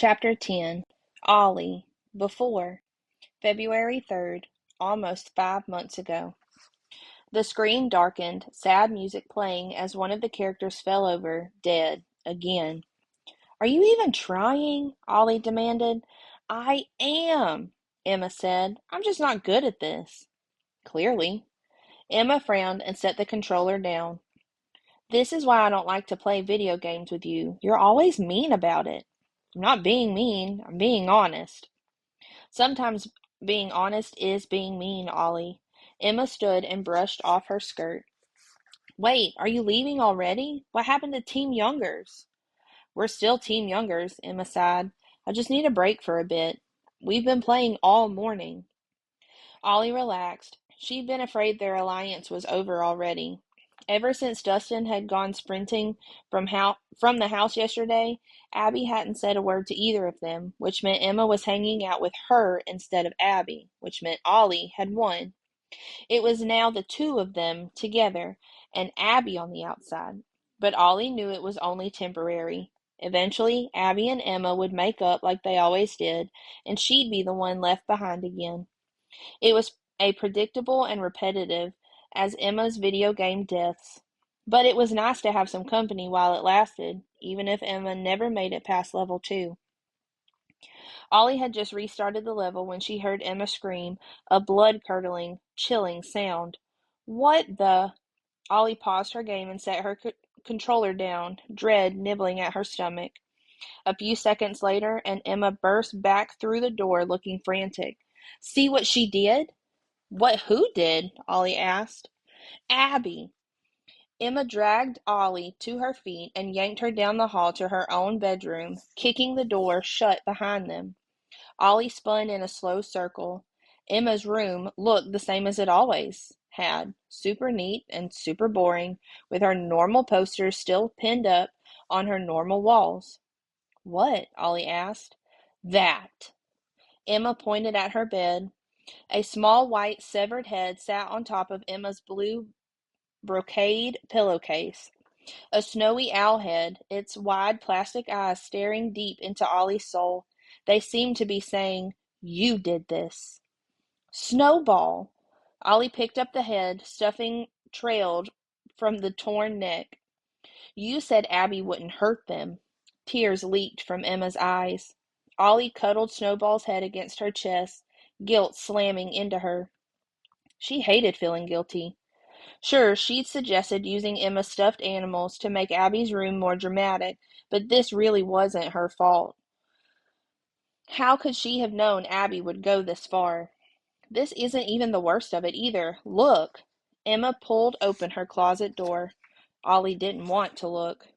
Chapter 10 Ollie Before February 3rd, almost 5 months ago. The screen darkened, sad music playing as one of the characters fell over, dead, again. Are you even trying? Ollie demanded. I am, Emma said. I'm just not good at this. Clearly. Emma frowned and set the controller down. This is why I don't like to play video games with you. You're always mean about it. I'm not being mean, I'm being honest. Sometimes being honest is being mean, Ollie. Emma stood and brushed off her skirt. Wait, are you leaving already? What happened to Team Youngers? We're still Team Youngers, Emma sighed. I just need a break for a bit. We've been playing all morning. Ollie relaxed. She'd been afraid their alliance was over already. Ever since Dustin had gone sprinting from the house yesterday, Abby hadn't said a word to either of them, which meant Emma was hanging out with her instead of Abby, which meant Ollie had won. It was now the two of them together, and Abby on the outside. But Ollie knew it was only temporary. Eventually, Abby and Emma would make up like they always did, and she'd be the one left behind again. It was a predictable and repetitive as Emma's video game deaths. But it was nice to have some company while it lasted, even if Emma never made it past level 2. Ollie had just restarted the level when she heard Emma scream, a blood-curdling, chilling sound. What the? Ollie paused her game and set her controller down, dread nibbling at her stomach. A few seconds later, and Emma burst back through the door looking frantic. See what she did? What who did? Ollie asked. Abby. Emma dragged Ollie to her feet and yanked her down the hall to her own bedroom, kicking the door shut behind them. Ollie spun in a slow circle. Emma's room looked the same as it always had, super neat and super boring, with her normal posters still pinned up on her normal walls. What? Ollie asked. That. Emma pointed at her bed. A small white severed head sat on top of Emma's blue brocade pillowcase. A snowy owl head, its wide plastic eyes staring deep into Ollie's soul. They seemed to be saying, You did this. Snowball! Ollie picked up the head, stuffing trailed from the torn neck. You said Abby wouldn't hurt them. Tears leaked from Emma's eyes. Ollie cuddled Snowball's head against her chest, guilt slamming into her. She hated feeling guilty. Sure, she'd suggested using Emma's stuffed animals to make Abby's room more dramatic, but this really wasn't her fault. How could she have known Abby would go this far? This isn't even the worst of it either. Look! Emma pulled open her closet door. Ollie didn't want to look.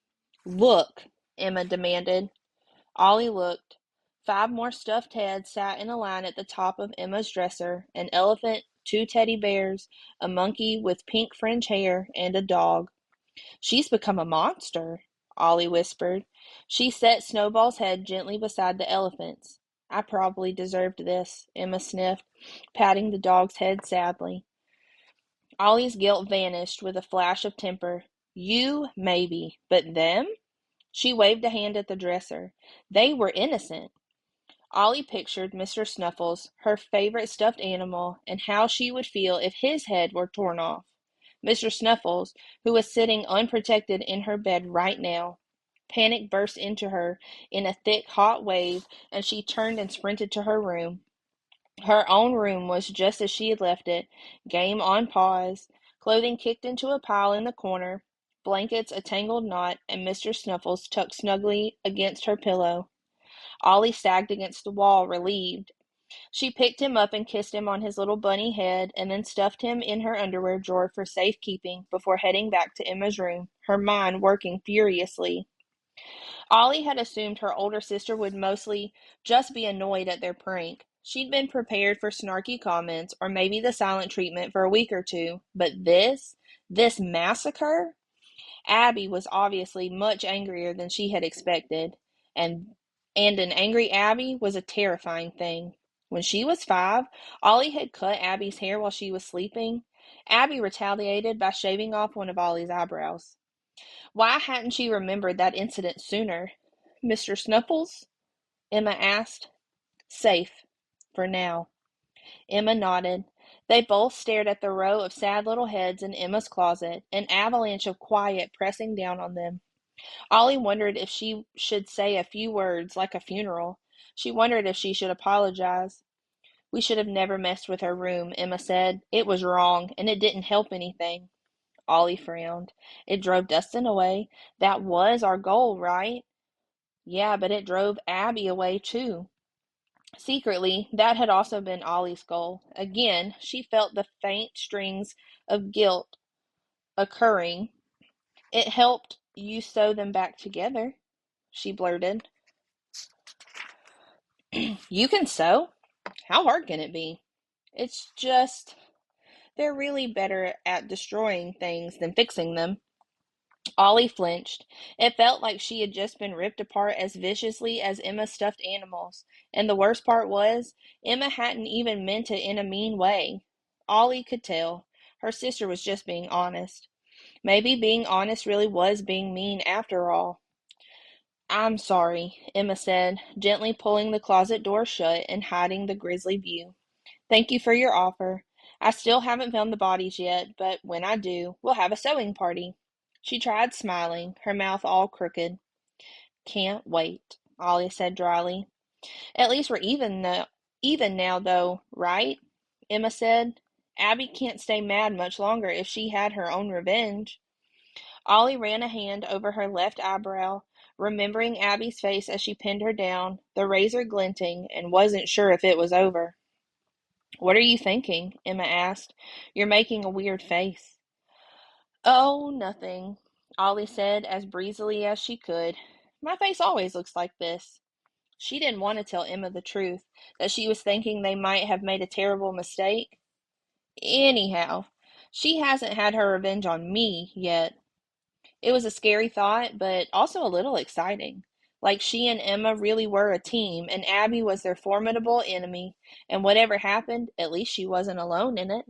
Look! Emma demanded. Ollie looked. 5 more stuffed heads sat in a line at the top of Emma's dresser, an elephant, 2 teddy bears, a monkey with pink fringe hair, and a dog. She's become a monster, Ollie whispered. She set Snowball's head gently beside the elephant's. I probably deserved this, Emma sniffed, patting the dog's head sadly. Ollie's guilt vanished with a flash of temper. You, maybe, but them? She waved a hand at the dresser. They were innocent. Ollie pictured Mr. Snuffles, her favorite stuffed animal, and how she would feel if his head were torn off. Mr. Snuffles, who was sitting unprotected in her bed right now. Panic burst into her in a thick, hot wave, and she turned and sprinted to her room. Her own room was just as she had left it, game on pause, clothing kicked into a pile in the corner, blankets a tangled knot, and Mr. Snuffles tucked snugly against her pillow. Ollie sagged against the wall, relieved. She picked him up and kissed him on his little bunny head, and then stuffed him in her underwear drawer for safekeeping before heading back to Emma's room, her mind working furiously. Ollie had assumed her older sister would mostly just be annoyed at their prank. She'd been prepared for snarky comments or maybe the silent treatment for a week or two, but this massacre? Abby was obviously much angrier than she had expected, and an angry Abby was a terrifying thing. When she was 5, Ollie had cut Abby's hair while she was sleeping. Abby retaliated by shaving off one of Ollie's eyebrows. Why hadn't she remembered that incident sooner? Mr. Snuffles? Emma asked. Safe. For now. Emma nodded. They both stared at the row of sad little heads in Emma's closet, an avalanche of quiet pressing down on them. Ollie wondered if she should say a few words like a funeral. She wondered if she should apologize. We should have never messed with her room, Emma said. It was wrong, and it didn't help anything. Ollie frowned. It drove Dustin away. That was our goal, right? Yeah, but it drove Abby away, too. Secretly, that had also been Ollie's goal. Again, she felt the faint strings of guilt occurring. It helped you sew them back together, she blurted. You can sew? How hard can it be? It's just, they're really better at destroying things than fixing them. Ollie flinched. It felt like she had just been ripped apart as viciously as Emma's stuffed animals. And the worst part was, Emma hadn't even meant it in a mean way. Ollie could tell. Her sister was just being honest. Maybe being honest really was being mean after all. I'm sorry, Emma said, gently pulling the closet door shut and hiding the grisly view. Thank you for your offer. I still haven't found the bodies yet, but when I do, we'll have a sewing party. She tried smiling, her mouth all crooked. Can't wait, Ollie said dryly. At least we're even now, though, right? Emma said. Abby can't stay mad much longer if she had her own revenge. Ollie ran a hand over her left eyebrow, remembering Abby's face as she pinned her down, the razor glinting, and wasn't sure if it was over. What are you thinking? Emma asked. You're making a weird face. Oh, nothing, Ollie said as breezily as she could. My face always looks like this. She didn't want to tell Emma the truth, that she was thinking they might have made a terrible mistake. Anyhow, she hasn't had her revenge on me yet. It was a scary thought, but also a little exciting. Like she and Emma really were a team, and Abby was their formidable enemy, and whatever happened, at least she wasn't alone in it.